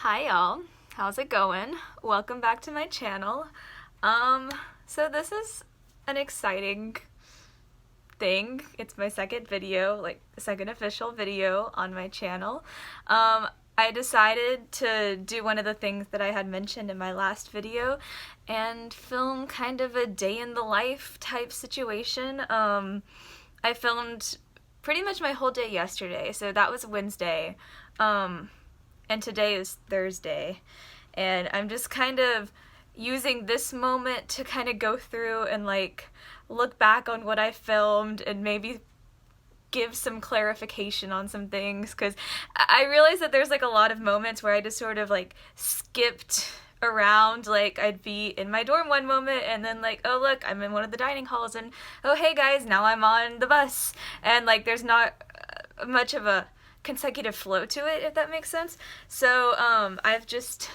Hi y'all, how's it going? Welcome back to my channel. So this is an exciting thing. It's my second video, like second official video on my channel. I decided to do one of the things that I had mentioned in my last video and film kind of a day in the life type situation. I filmed pretty much my whole day yesterday, so that was Wednesday. And today is Thursday, and I'm just kind of using this moment to kind of go through and like look back on what I filmed and maybe give some clarification on some things, because I realized that there's like a lot of moments where I just sort of like skipped around. Like I'd be in my dorm one moment and then like, oh look, I'm in one of the dining halls, and oh hey guys, now I'm on the bus, and like there's not much of a consecutive flow to it, if that makes sense. So I've just,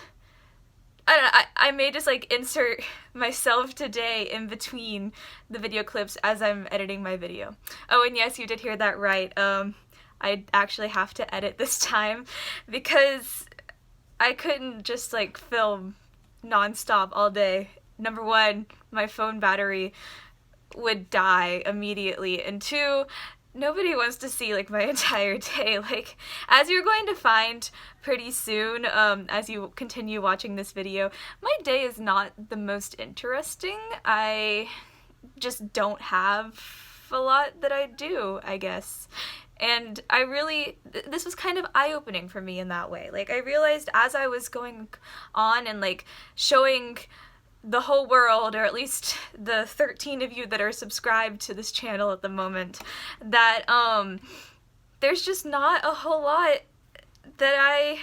I don't know, I may just like insert myself today in between the video clips as I'm editing my video. Oh, and yes, you did hear that right. I actually have to edit this time because I couldn't just like film non-stop all day. Number one, my phone battery would die immediately, and two, nobody wants to see like my entire day. Like, as you're going to find pretty soon, as you continue watching this video, my day is not the most interesting. I just don't have a lot that I do, I guess. And I really, this was kind of eye-opening for me in that way. Like, I realized as I was going on and like showing the whole world, or at least the 13 of you that are subscribed to this channel at the moment, that there's just not a whole lot that I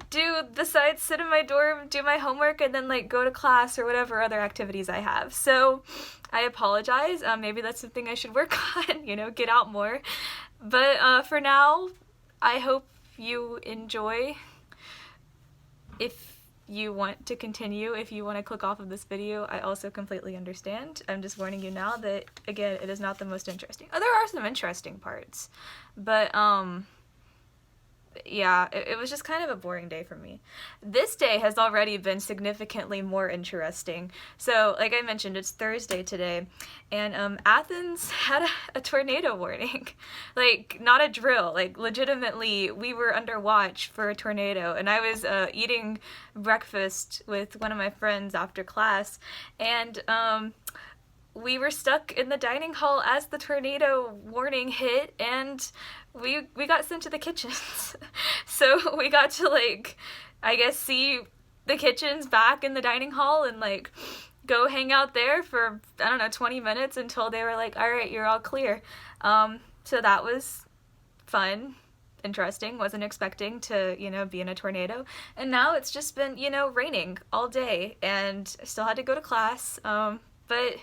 do besides sit in my dorm, do my homework, and then like go to class or whatever other activities I have. So I apologize. Maybe that's something I should work on, you know, get out more. But for now, I hope you enjoy. If you want to continue, if you want to click off of this video, I also completely understand. I'm just warning you now that, again, it is not the most interesting. Oh, there are some interesting parts, but yeah, it was just kind of a boring day for me. This day has already been significantly more interesting. So, like I mentioned, it's Thursday today, and Athens had a tornado warning. Like, not a drill, like legitimately we were under watch for a tornado, and I was eating breakfast with one of my friends after class, and we were stuck in the dining hall as the tornado warning hit, and we got sent to the kitchens. So we got to like, I guess, see the kitchens back in the dining hall and like go hang out there for, I don't know, 20 minutes until they were like, all right, you're all clear. So that was fun, interesting. Wasn't expecting to, you know, be in a tornado. And now it's just been, you know, raining all day, and I still had to go to class. But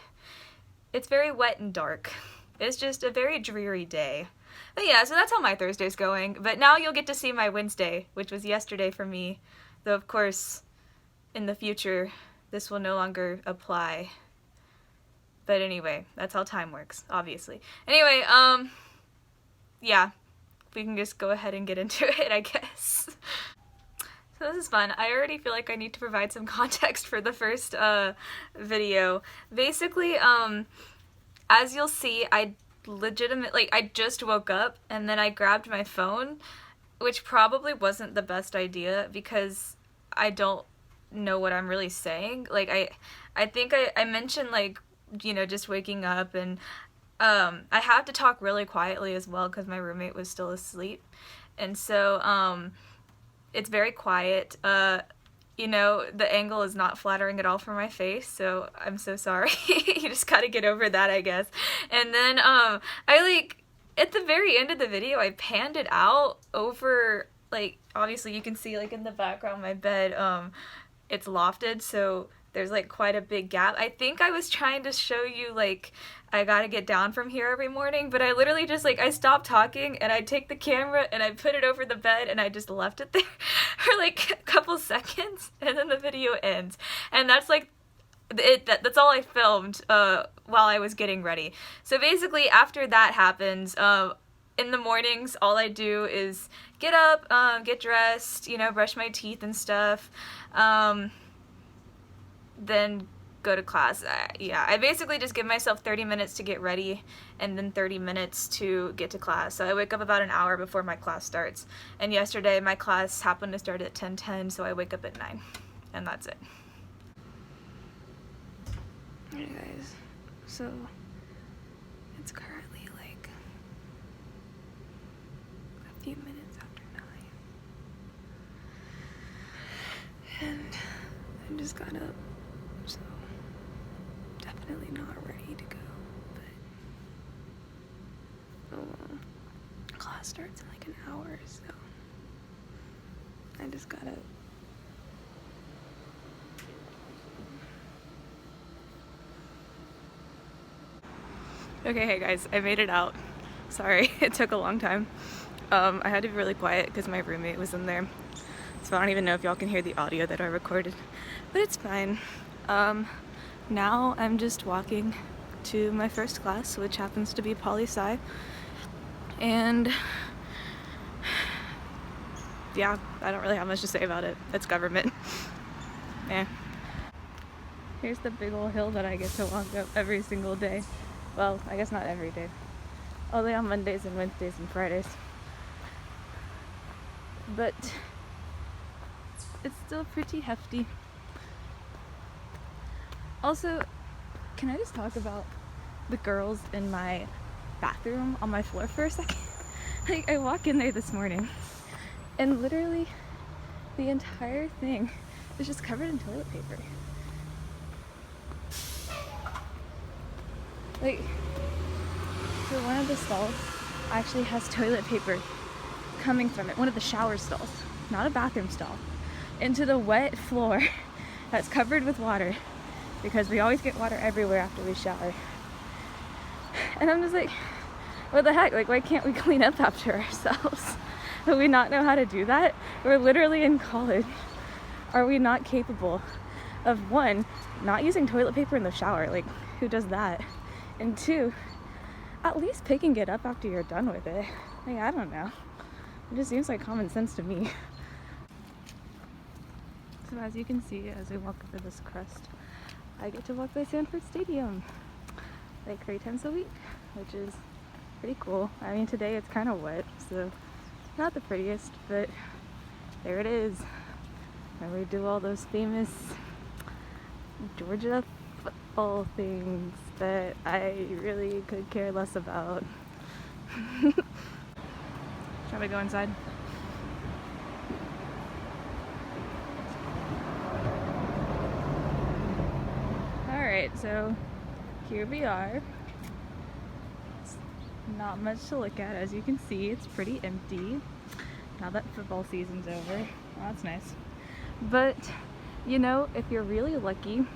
it's very wet and dark. It's just a very dreary day. But yeah, so that's how my Thursday's going. But now you'll get to see my Wednesday, which was yesterday for me. Though, of course, in the future, this will no longer apply. But anyway, that's how time works, obviously. Anyway, yeah, we can just go ahead and get into it, I guess. So this is fun. I already feel like I need to provide some context for the first video. Basically, as you'll see, I just woke up and then I grabbed my phone, which probably wasn't the best idea because I don't know what I'm really saying. Like, I think I mentioned, like, you know, just waking up, and I have to talk really quietly as well because my roommate was still asleep. And so, it's very quiet. You know, the angle is not flattering at all for my face, so I'm so sorry. You just gotta get over that, I guess. And then, I, like, at the very end of the video, I panned it out over, like, obviously you can see, like, in the background, my bed, it's lofted, so there's, like, quite a big gap. I think I was trying to show you, like, I gotta get down from here every morning, but I literally just, like, I stopped talking, and I take the camera, and I put it over the bed, and I just left it there for, like, a couple seconds, and then the video ends. And that's, like, that's all I filmed while I was getting ready. So basically, after that happens, in the mornings, all I do is get up, get dressed, you know, brush my teeth and stuff, then go to class. Yeah, I basically just give myself 30 minutes to get ready and then 30 minutes to get to class. So I wake up about an hour before my class starts. And yesterday my class happened to start at 10:10, so I wake up at 9. And that's it. Hey guys, so it's currently like a few minutes after 9. And I just got up, so definitely not ready to go, but oh well. Class starts in like an hour, so I just got up. Okay, hey guys, I made it out. Sorry, it took a long time. I had to be really quiet because my roommate was in there. So I don't even know if y'all can hear the audio that I recorded, but it's fine. Now I'm just walking to my first class, which happens to be poli-sci. And yeah, I don't really have much to say about it. It's government. Eh. Here's the big old hill that I get to walk up every single day. Well, I guess not every day. Only on Mondays and Wednesdays and Fridays. But it's still pretty hefty. Also, can I just talk about the girls in my bathroom on my floor for a second? Like, I walk in there this morning and literally the entire thing is just covered in toilet paper. Like, so one of the stalls actually has toilet paper coming from it, one of the shower stalls, not a bathroom stall, into the wet floor that's covered with water, because we always get water everywhere after we shower. And I'm just like, what the heck? Like, why can't we clean up after ourselves? Do we not know how to do that? We're literally in college. Are we not capable of, one, not using toilet paper in the shower? Like, who does that? And two, at least picking it up after you're done with it. Like, I don't know. It just seems like common sense to me. So as you can see, as we walk over this crest, I get to walk by Sanford Stadium like 3 times a week, which is pretty cool. I mean, today it's kind of wet, so not the prettiest, but there it is. And we do all those famous Georgia football things that I really could care less about. Shall we go inside? Alright, so here we are. It's not much to look at, as you can see. It's pretty empty now that football season's over. Well, that's nice. But, you know, if you're really lucky,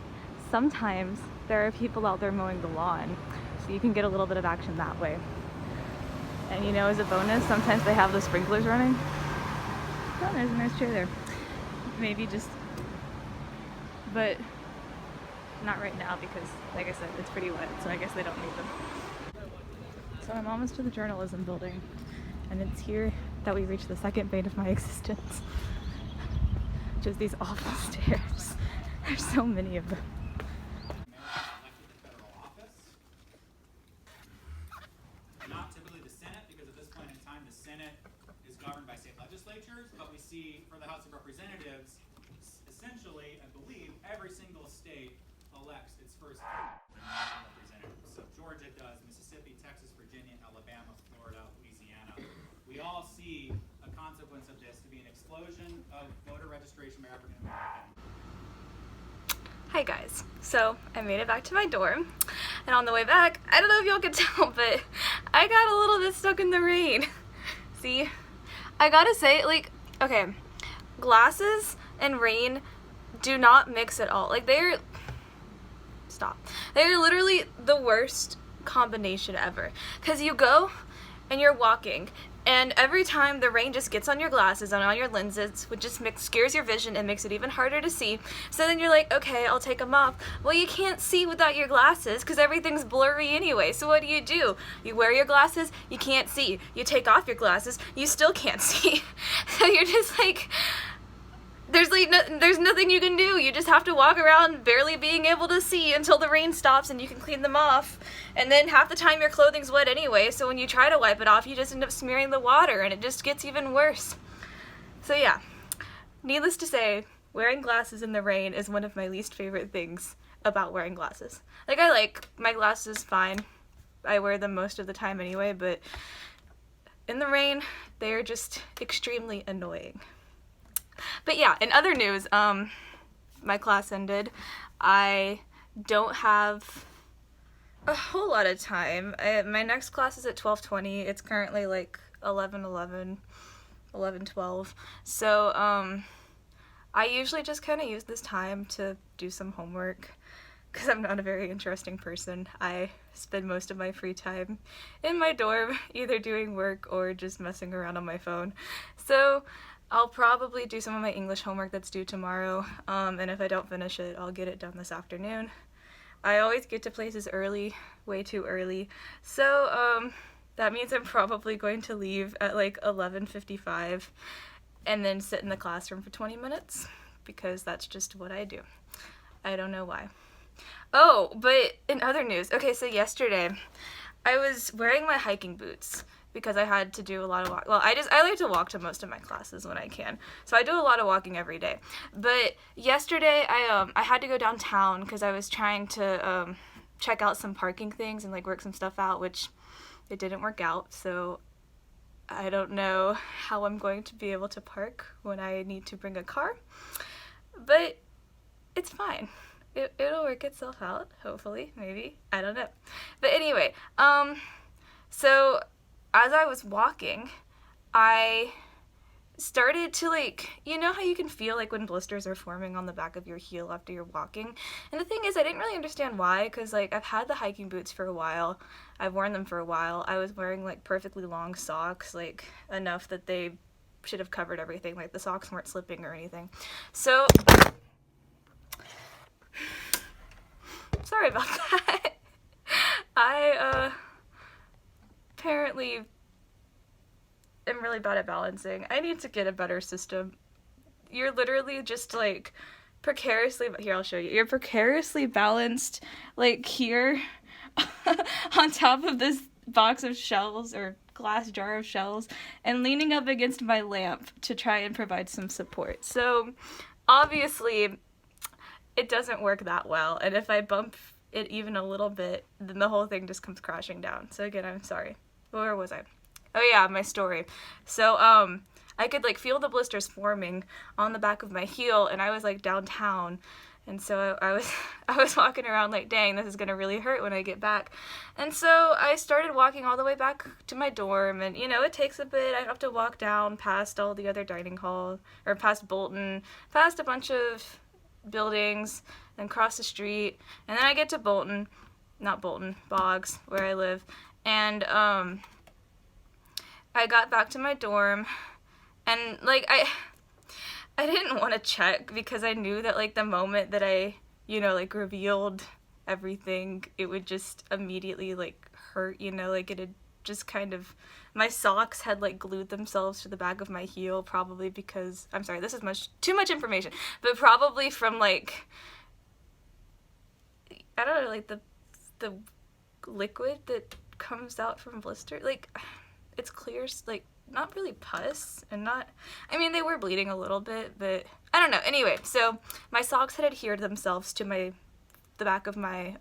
sometimes there are people out there mowing the lawn, so you can get a little bit of action that way. And you know, as a bonus, sometimes they have the sprinklers running. Oh, there's a nice chair there. Maybe just, but not right now because, like I said, it's pretty wet, so I guess they don't need them. So I'm almost to the journalism building, and it's here that we reach the second bane of my existence, which is these awful stairs. There's so many of them. Not typically the Senate, because at this point in time the Senate is governed by state legislatures, but we see for the House of Representatives, essentially, I believe, every single state elects its first representative. So Georgia does, Mississippi, Texas, Virginia, Alabama, Florida, Louisiana. We all see a consequence of this to be an explosion of voter registration by African Americans. Hi guys, so I made it back to my dorm, and on the way back, I don't know if y'all could tell, but I got a little bit stuck in the rain. See, I gotta say, like, okay, glasses and rain do not mix at all. Like, they're literally the worst combination ever, because you go and you're walking And every time the rain just gets on your glasses and on your lenses, which just scares your vision and makes it even harder to see. So then you're like, okay, I'll take them off. Well, you can't see without your glasses because everything's blurry anyway. So what do? You wear your glasses, you can't see. You take off your glasses, you still can't see. So you're just like, there's nothing you can do. You just have to walk around barely being able to see until the rain stops and you can clean them off. And then half the time your clothing's wet anyway, so when you try to wipe it off, you just end up smearing the water and it just gets even worse. So yeah, needless to say, wearing glasses in the rain is one of my least favorite things about wearing glasses. Like, I like my glasses fine. I wear them most of the time anyway, but in the rain, they're just extremely annoying. But yeah, in other news, my class ended. I don't have a whole lot of time. My next class is at 12:20. It's currently like 11:12. So, I usually just kind of use this time to do some homework because I'm not a very interesting person. I spend most of my free time in my dorm, either doing work or just messing around on my phone. So, I'll probably do some of my English homework that's due tomorrow, and if I don't finish it, I'll get it done this afternoon. I always get to places early, way too early, so that means I'm probably going to leave at like 11:55 and then sit in the classroom for 20 minutes, because that's just what I do. I don't know why. Oh, but in other news, okay, so yesterday I was wearing my hiking boots, because I had to do a lot of walk. Well, I like to walk to most of my classes when I can. So I do a lot of walking every day. But yesterday I had to go downtown because I was trying to check out some parking things and like work some stuff out, which it didn't work out. So I don't know how I'm going to be able to park when I need to bring a car. But it's fine. It'll work itself out, hopefully, maybe. I don't know. But anyway, so as I was walking, I started to, like, you know how you can feel like when blisters are forming on the back of your heel after you're walking? And the thing is, I didn't really understand why, because, like, I've had the hiking boots for a while. I've worn them for a while. I was wearing, like, perfectly long socks, like, enough that they should have covered everything. Like, the socks weren't slipping or anything. So, sorry about that. I, apparently am really bad at balancing. I need to get a better system. You're literally just like precariously, here I'll show you. You're precariously balanced like here on top of this box of shells or glass jar of shells and leaning up against my lamp to try and provide some support. So obviously it doesn't work that well, and if I bump it even a little bit, then the whole thing just comes crashing down. So again, I'm sorry. Where was I? Oh yeah, my story. So, I could like feel the blisters forming on the back of my heel, and I was like downtown, and so I was walking around like, dang, this is gonna really hurt when I get back. And so I started walking all the way back to my dorm, and you know, it takes a bit. I have to walk down past all the other dining hall, or past Bolton, past a bunch of buildings, then cross the street, and then I get to Bolton, not Bolton, Boggs, where I live. And I got back to my dorm, and like I didn't want to check because I knew that like the moment that I, you know, like revealed everything, it would just immediately like hurt, you know, like it had just kind of, my socks had like glued themselves to the back of my heel, probably because, I'm sorry, this is too much information, but probably from like, I don't know, like the liquid that comes out from blister, like it's clear, like not really pus, and not, I mean, they were bleeding a little bit, but I don't know. Anyway, so my socks had adhered themselves to the back of my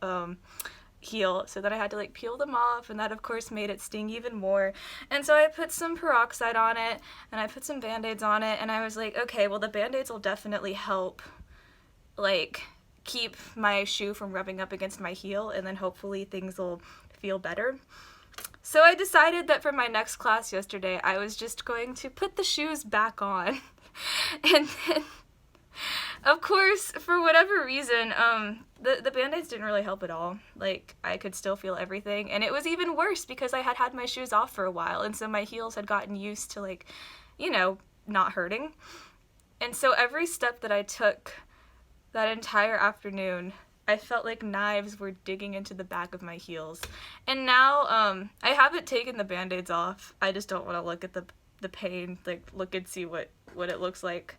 heel, so that I had to like peel them off, and that of course made it sting even more. And so I put some peroxide on it, and I put some band-aids on it, and I was like, okay, well the band-aids will definitely help like keep my shoe from rubbing up against my heel, and then hopefully things will feel better. So I decided that for my next class yesterday, I was just going to put the shoes back on. And then Of course, for whatever reason, the Band-Aids didn't really help at all. Like, I could still feel everything, and it was even worse because I had had my shoes off for a while, and so my heels had gotten used to, like, you know, not hurting. And so every step that I took that entire afternoon, I felt like knives were digging into the back of my heels. And now, I haven't taken the Band-Aids off. I just don't want to look at the pain, like, look and see what it looks like.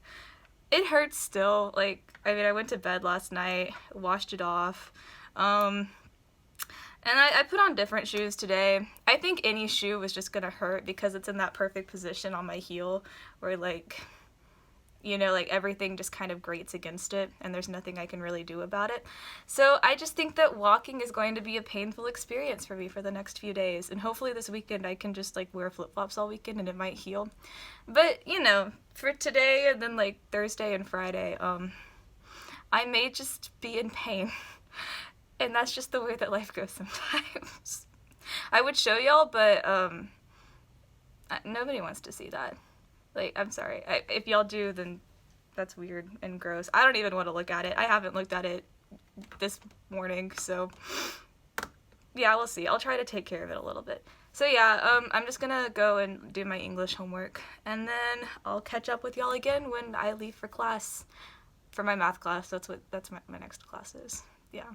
It hurts still. Like, I mean, I went to bed last night, washed it off, and I put on different shoes today. I think any shoe was just gonna hurt because it's in that perfect position on my heel where, like, you know, like everything just kind of grates against it and there's nothing I can really do about it. So I just think that walking is going to be a painful experience for me for the next few days, and hopefully this weekend I can just like wear flip-flops all weekend and it might heal. But, you know, for today and then like Thursday and Friday, I may just be in pain. And that's just the way that life goes sometimes. I would show y'all, but nobody wants to see that. Like, I'm sorry. If y'all do, then that's weird and gross. I don't even want to look at it. I haven't looked at it this morning, so yeah, we'll see. I'll try to take care of it a little bit. So yeah, I'm just gonna go and do my English homework, and then I'll catch up with y'all again when I leave for class, for my math class. That's my next class is. Yeah.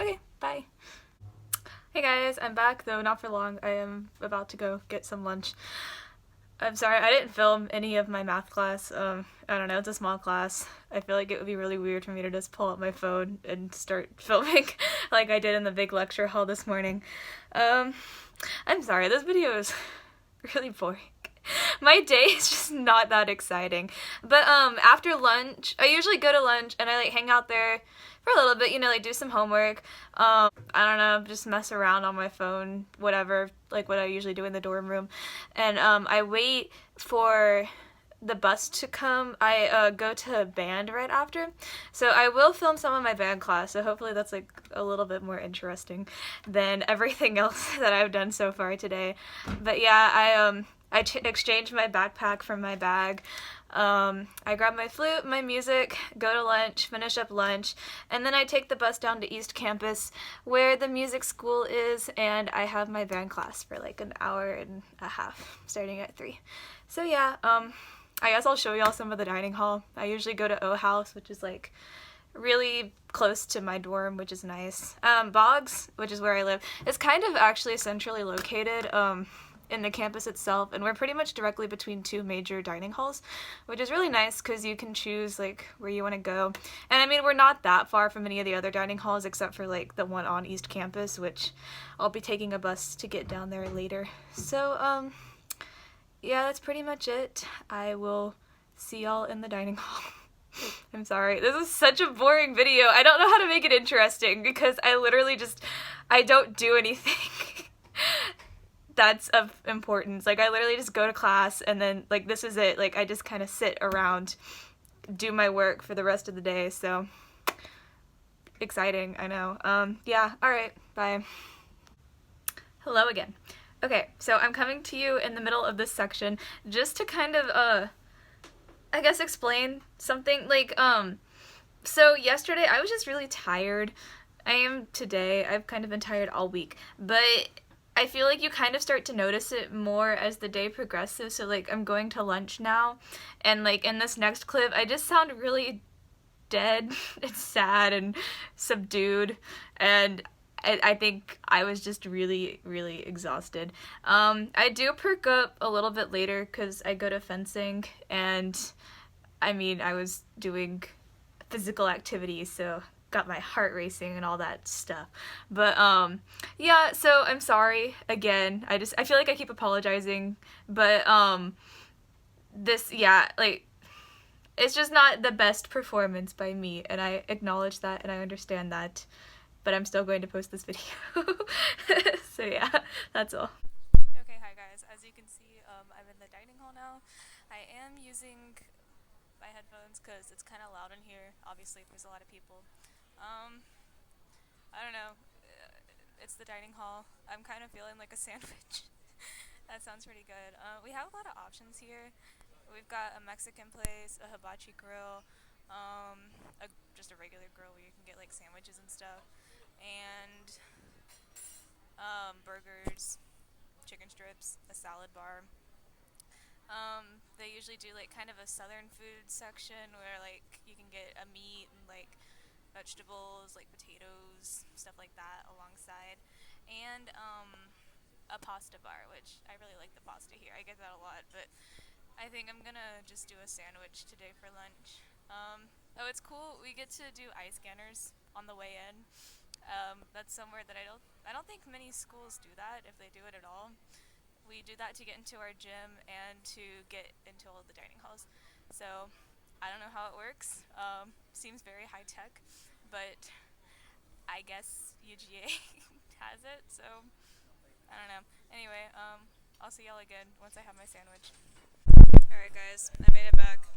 Okay, bye. Hey guys, I'm back, though not for long. I am about to go get some lunch. I'm sorry, I didn't film any of my math class. I don't know, it's a small class. I feel like it would be really weird for me to just pull up my phone and start filming like I did in the big lecture hall this morning. I'm sorry, this video is really boring. My day is just not that exciting. But after lunch, I usually go to lunch and I like hang out there for a little bit, you know, like do some homework. I don't know, just mess around on my phone, whatever, like what I usually do in the dorm room. And I wait for the bus to come. I go to band right after. So I will film some of my band class, so hopefully that's like a little bit more interesting than everything else that I've done so far today. But yeah, I exchanged my backpack from my bag. I grab my flute, my music, go to lunch, finish up lunch, and then I take the bus down to East Campus where the music school is, and I have my band class for like an hour and a half, starting at 3. So yeah, I guess I'll show y'all some of the dining hall. I usually go to O House, which is like really close to my dorm, which is nice. Boggs, which is where I live, is kind of actually centrally located, in the campus itself, and we're pretty much directly between 2 major dining halls, which is really nice because you can choose like where you want to go. And I mean, we're not that far from any of the other dining halls except for like the one on East Campus, which I'll be taking a bus to get down there later. So yeah, that's pretty much it. I will see y'all in the dining hall. I'm sorry, this is such a boring video. I don't know how to make it interesting because I don't do anything that's of importance. Like, I literally just go to class and then, like, this is it. Like, I just kind of sit around, do my work for the rest of the day, so exciting, I know. Yeah, alright, bye. Hello again. Okay, so I'm coming to you in the middle of this section just to kind of, I guess explain something. Like, so yesterday I was just really tired. I am today. I've kind of been tired all week, but I feel like you kind of start to notice it more as the day progresses. So like I'm going to lunch now, and like in this next clip I just sound really dead and sad and subdued, and I think I was just really, really exhausted. I do perk up a little bit later because I go to fencing, and I mean I was doing physical activity, so got my heart racing and all that stuff. But yeah, so I'm sorry again. I feel like I keep apologizing, but this, yeah, like it's just not the best performance by me, and I acknowledge that and I understand that, but I'm still going to post this video. So yeah, that's all. Okay, hi guys. As you can see, I'm in the dining hall now. I am using my headphones because it's kind of loud in here. Obviously, there's a lot of people. I don't know, it's the dining hall. I'm kind of feeling like a sandwich. That sounds pretty good. We have a lot of options here. We've got a Mexican place, a hibachi grill, just a regular grill where you can get like sandwiches and stuff, and burgers, chicken strips, a salad bar. They usually do like kind of a southern food section where like you can get a meat and like vegetables like potatoes, stuff like that alongside, and a pasta bar, which I really like the pasta here. I get that a lot, but I think I'm gonna just do a sandwich today for lunch. Oh, it's cool. We get to do eye scanners on the way in. That's somewhere that I don't think many schools do that, if they do it at all. We do that to get into our gym and to get into all of the dining halls. So I don't know how it works. Seems very high tech, but I guess UGA has it. So I don't know. Anyway, I'll see y'all again once I have my sandwich. Alright guys, I made it back.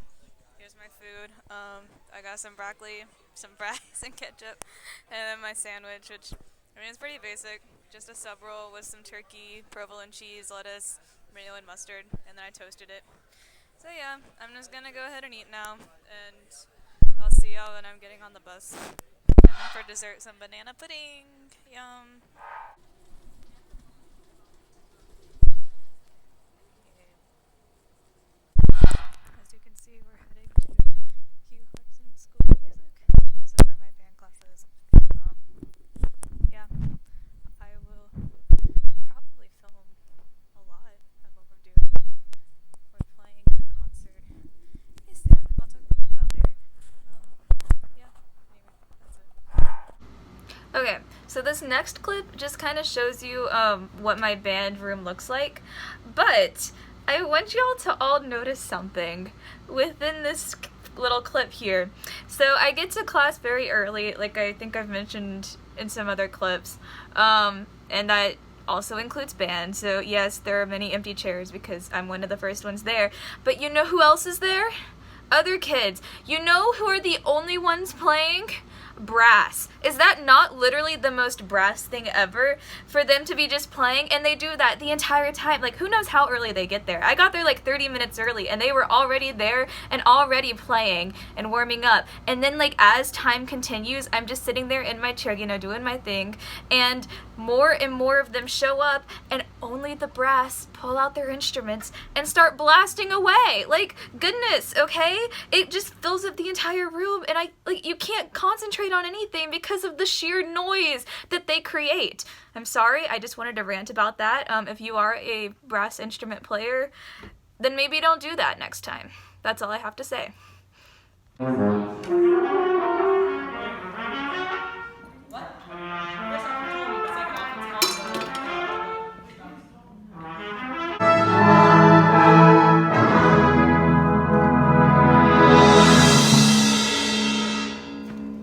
Here's my food. I got some broccoli, some fries, and ketchup, and then my sandwich, which, I mean, it's pretty basic. Just a sub roll with some turkey, provolone cheese, lettuce, tomato, and mustard, and then I toasted it. So yeah, I'm just gonna go ahead and eat now, and I'll see y'all when I'm getting on the bus. And then for dessert, some banana pudding. Yum. As you can see, we're heading to Hugh Hudson School of Music. This is where my band class is. Yeah, I will probably film a lot of what we're doing. We're playing in a concert pretty soon. I'll talk about that later. Yeah, anyway, that's it. Okay, so this next clip just kind of shows you what my band room looks like, but I want y'all to all notice something within this little clip here. So I get to class very early, like I think I've mentioned in some other clips, and that also includes band. So yes, there are many empty chairs because I'm one of the first ones there. But you know who else is there? Other kids. You know who are the only ones playing? Brass. Is that not literally the most brass thing ever? For them to be just playing, and they do that the entire time. Like, who knows how early they get there? I got there like 30 minutes early, and they were already there and already playing and warming up. And then, like, as time continues, I'm just sitting there in my chair, you know, doing my thing, and more of them show up, and only the brass pull out their instruments and start blasting away. Like, goodness, okay? It just fills up the entire room, and you can't concentrate on anything because of the sheer noise that they create. I'm sorry, I just wanted to rant about that. If you are a brass instrument player, then maybe don't do that next time. That's all I have to say.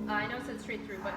I know it said straight through, but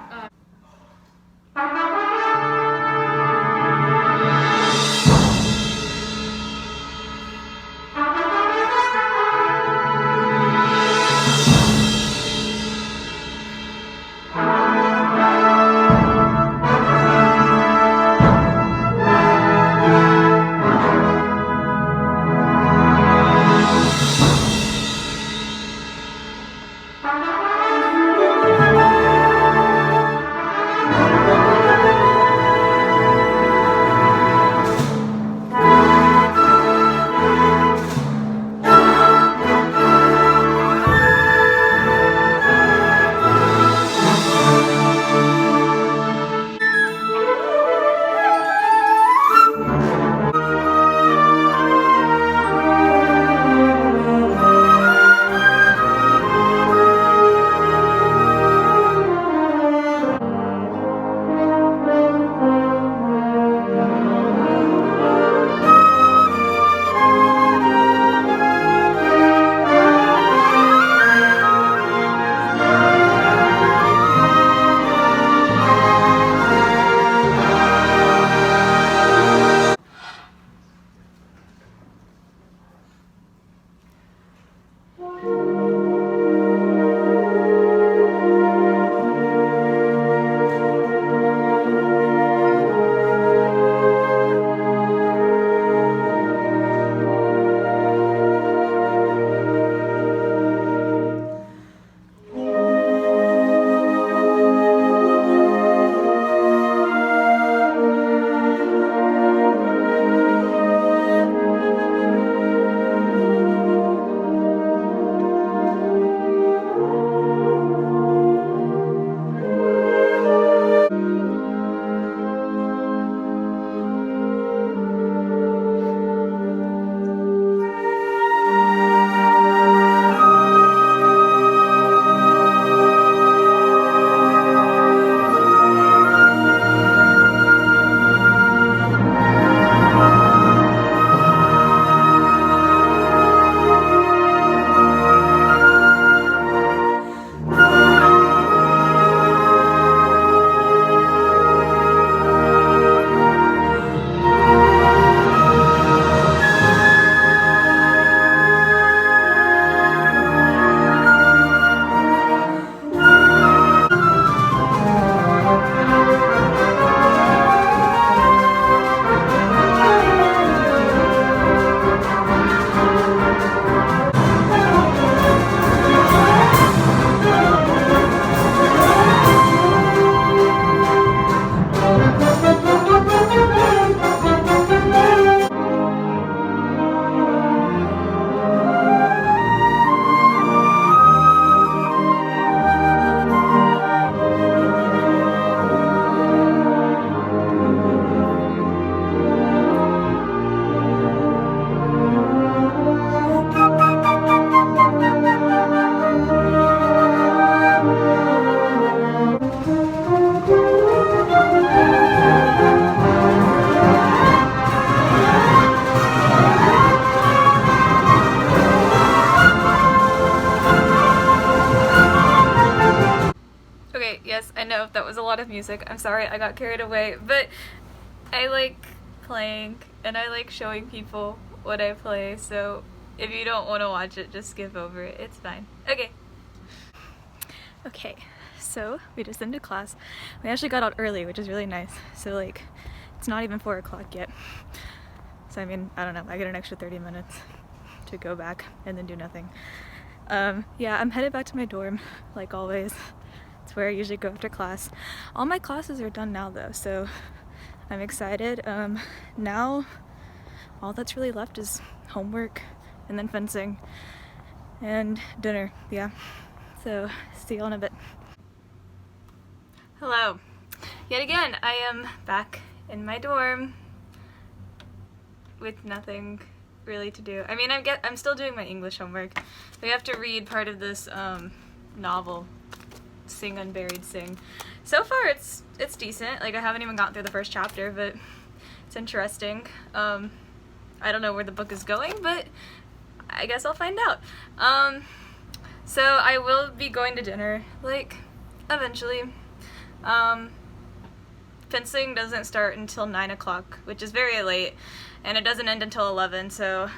know if that was a lot of music. I'm sorry, I got carried away, but I like playing and I like showing people what I play, so if you don't want to watch it, just skip over it. It's fine. Okay, so we just ended class. We actually got out early, which is really nice. So like, it's not even 4 o'clock yet. So I mean, I don't know, I get an extra 30 minutes to go back and then do nothing. Yeah, I'm headed back to my dorm, like always. It's where I usually go after class. All my classes are done now though, so I'm excited. Now, all that's really left is homework and then fencing and dinner, yeah. So, see you in a bit. Hello. Yet again, I am back in my dorm with nothing really to do. I mean, I'm still doing my English homework. We have to read part of this novel, Sing Unburied Sing. So far, it's decent. Like, I haven't even gotten through the first chapter, but it's interesting. I don't know where the book is going, but I guess I'll find out. So I will be going to dinner, like, eventually. Fencing doesn't start until 9 o'clock, which is very late, and it doesn't end until 11, so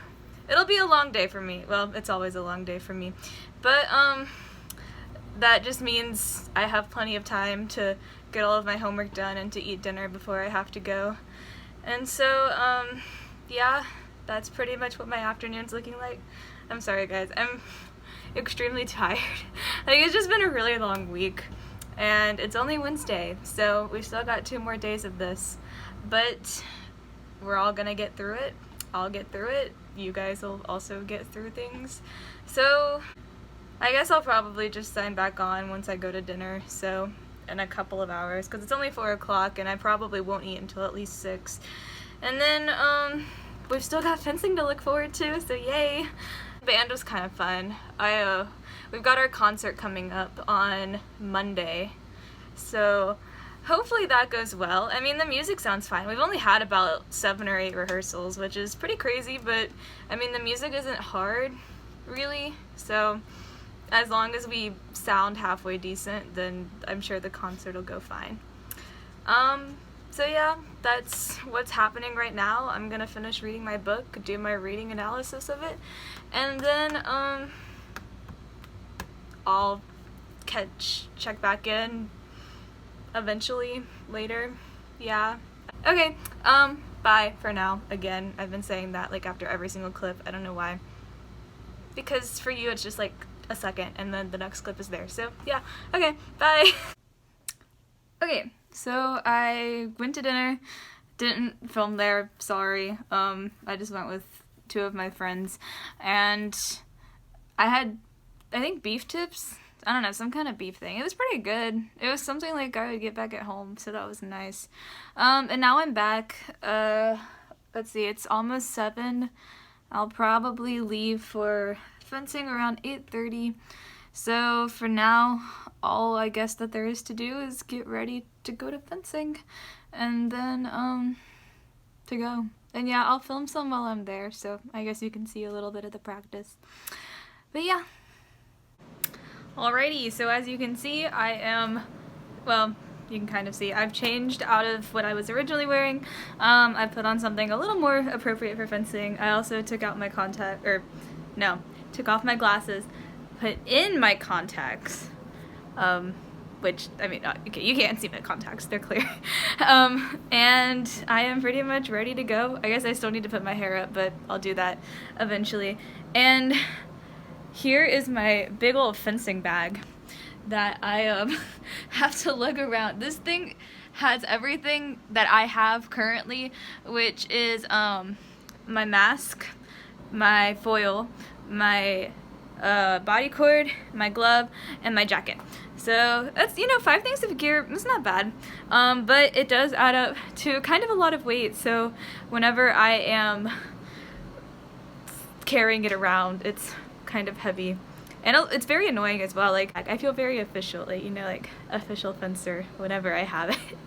it'll be a long day for me. Well, it's always a long day for me. But, that just means I have plenty of time to get all of my homework done and to eat dinner before I have to go. And so, yeah, that's pretty much what my afternoon's looking like. I'm sorry, guys. I'm extremely tired. I think it's just been a really long week, and it's only Wednesday, so we've still got 2 more days of this, but we're all gonna get through it. I'll get through it. You guys will also get through things. So I guess I'll probably just sign back on once I go to dinner, so in a couple of hours, because it's only 4 o'clock and I probably won't eat until at least 6. And then we've still got fencing to look forward to, so yay. Band was kind of fun. We've got our concert coming up on Monday, so hopefully that goes well. I mean, the music sounds fine. We've only had about 7 or 8 rehearsals, which is pretty crazy, but I mean, the music isn't hard, really, so as long as we sound halfway decent, then I'm sure the concert will go fine. So yeah, that's what's happening right now. I'm gonna finish reading my book, do my reading analysis of it, and then I'll check back in eventually later. Yeah. Okay, bye for now. Again, I've been saying that like after every single clip. I don't know why. Because for you it's just like a second and then the next clip is there. So yeah, okay, bye. Okay, so I went to dinner, didn't film there, sorry. I just went with 2 of my friends, and I had, I think, beef tips. I don't know, some kind of beef thing. It was pretty good. It was something like I would get back at home, so that was nice. And now I'm back. Let's see, it's almost 7. I'll probably leave for fencing around 8:30. So for now, all I guess that there is to do is get ready to go to fencing, and then to go. And yeah, I'll film some while I'm there, so I guess you can see a little bit of the practice. But yeah. Alrighty, so as you can see, I am, well, you can kind of see, I've changed out of what I was originally wearing. I put on something a little more appropriate for fencing. I also took out my took off my glasses, put in my contacts, which, I mean, okay, you can't see my contacts, they're clear. And I am pretty much ready to go. I guess I still need to put my hair up, but I'll do that eventually. And here is my big old fencing bag that I have to lug around. This thing has everything that I have currently, which is my mask, my foil, my body cord, my glove, and my jacket. So that's, 5 things of gear. It's not bad, but it does add up to kind of a lot of weight. So whenever I am carrying it around, it's kind of heavy, and it's very annoying as well. Like, I feel very official, like, like official fencer whenever I have it.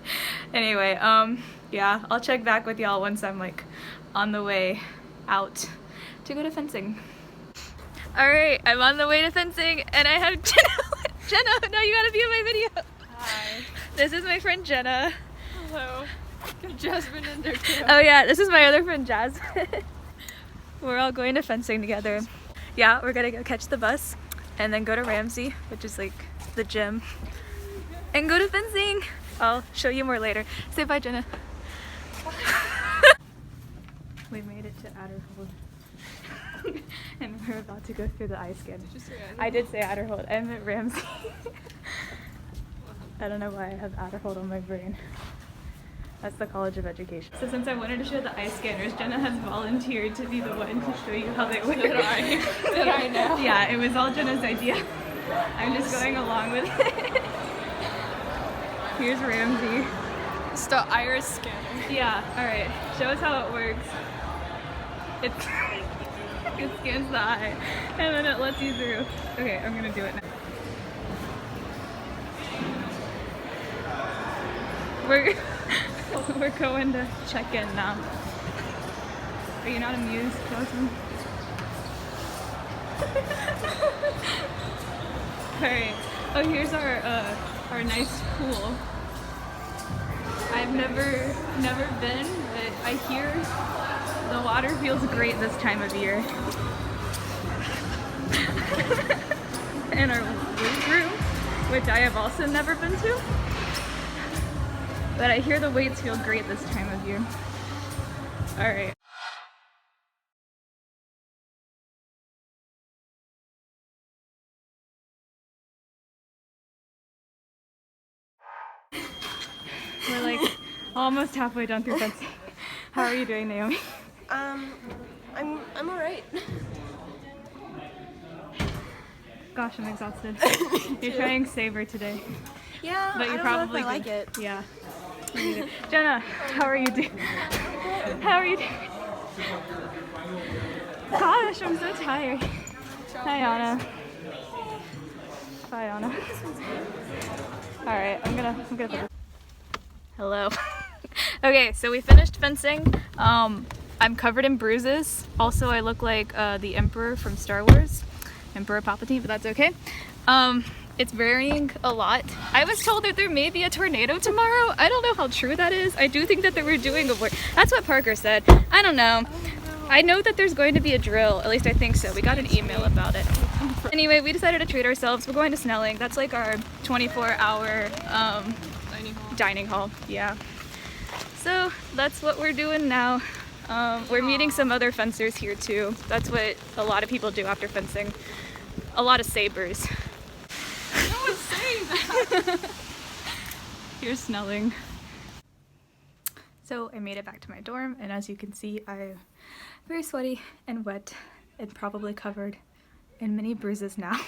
Anyway, yeah, I'll check back with y'all once I'm like on the way out to go to fencing. Alright, I'm on the way to fencing, and I have Jenna. Jenna, no, you gotta be in my video. Hi. This is my friend Jenna. Hello. Jasmine in there too. Oh yeah, this is my other friend Jasmine. We're all going to fencing together. Yeah, we're gonna go catch the bus and then go to Ramsey, which is like the gym, and go to fencing. I'll show you more later. Say bye, Jenna. We made it to Adderhold. And we're about to go through the eye scan. Did you say I did say Adderhold. I meant Ramsey. I don't know why I have Adderhold on my brain. That's the College of Education. So since I wanted to show the eye scanners, Jenna has volunteered to be the one to show you how they work. Did I know? Yeah, it was all Jenna's idea. I'm just going along with it. Here's Ramsey. It's the iris scanner. Yeah, alright. Show us how it works. It scans the eye, and then it lets you through. Okay, I'm gonna do it now. We're going to check in now. Are you not amused, Jocelyn? Alright. Oh, here's our nice pool. I've never been, but I hear the water feels great this time of year. And our weight room, which I have also never been to. But I hear the weights feel great this time of year. Alright. We're like almost halfway done through fencing. How are you doing, Naomi? I'm alright. Gosh, I'm exhausted. You're trying Saber today. Yeah, But I you don't probably know if I like could- it. Yeah. Jenna, how are you doing? How are you doing? Gosh, I'm so tired. Hi, Anna. Bye, Anna. Alright, I'm gonna put this. Hello. Okay, so we finished fencing. I'm covered in bruises. Also, I look like the Emperor from Star Wars. Emperor Palpatine, but that's okay. It's varying a lot. I was told that there may be a tornado tomorrow. I don't know how true that is. I do think that they were doing a work. That's what Parker said. I don't know. I know that there's going to be a drill. At least I think so. We got an email about it. Anyway, we decided to treat ourselves. We're going to Snelling. That's like our 24-hour dining hall. Yeah. So that's what we're doing now. We're meeting some other fencers here too. That's what a lot of people do after fencing. A lot of sabers. No one's saying that. Here's Snelling. So I made it back to my dorm, and as you can see, I'm very sweaty and wet and probably covered in many bruises now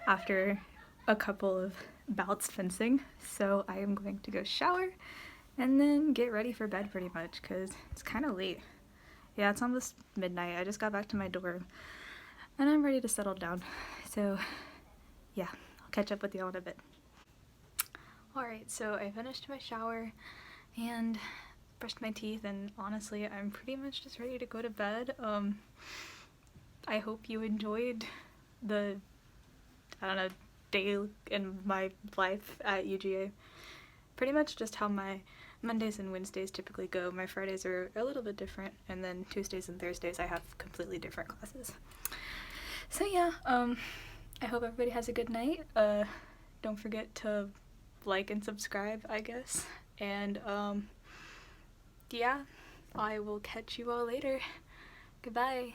after a couple of bouts fencing. So I am going to go shower and then get ready for bed pretty much because it's kind of late. Yeah, it's almost midnight. I just got back to my dorm and I'm ready to settle down. So yeah, I'll catch up with y'all in a bit. Alright, so I finished my shower and brushed my teeth, and honestly I'm pretty much just ready to go to bed. I hope you enjoyed the, I don't know, day in my life at UGA. Pretty much just how my Mondays and Wednesdays typically go. My Fridays are a little bit different, and then Tuesdays and Thursdays I have completely different classes. So yeah, I hope everybody has a good night. Don't forget to like and subscribe, I guess. And yeah, I will catch you all later. Goodbye.